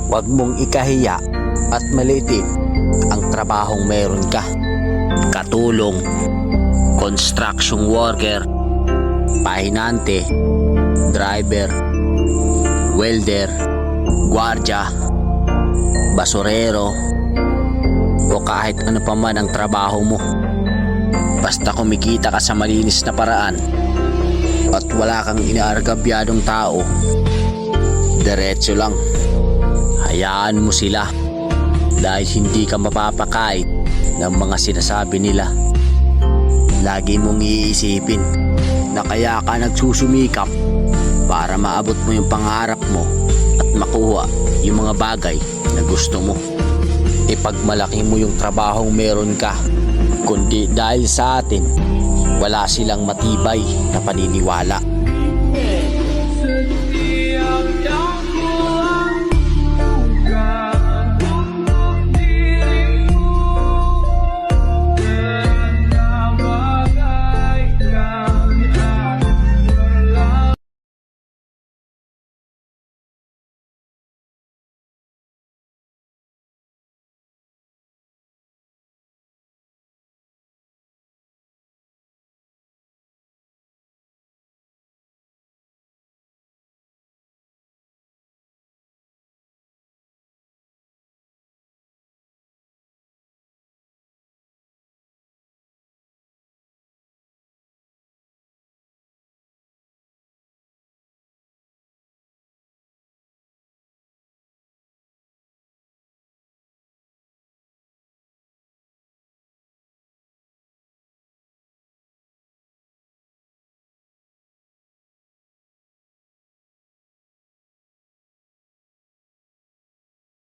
Huwag mong ikahiya at maliitin ang trabahong meron ka. Katulong, construction worker, pahinante, driver, welder, gwardya, basurero, o kahit ano pa man ang trabaho mo. Basta kumikita ka sa malinis na paraan at wala kang inaargabyadong tao, diretso lang. Hayaan mo sila dahil hindi ka mapapakait ng mga sinasabi nila. Lagi mong iisipin na kaya ka nagsusumikap para maabot mo yung pangarap mo at makuha yung mga bagay na gusto mo. Ipagmalaki mo yung trabahong meron ka, kundi dahil sa atin wala silang matibay na paniniwala.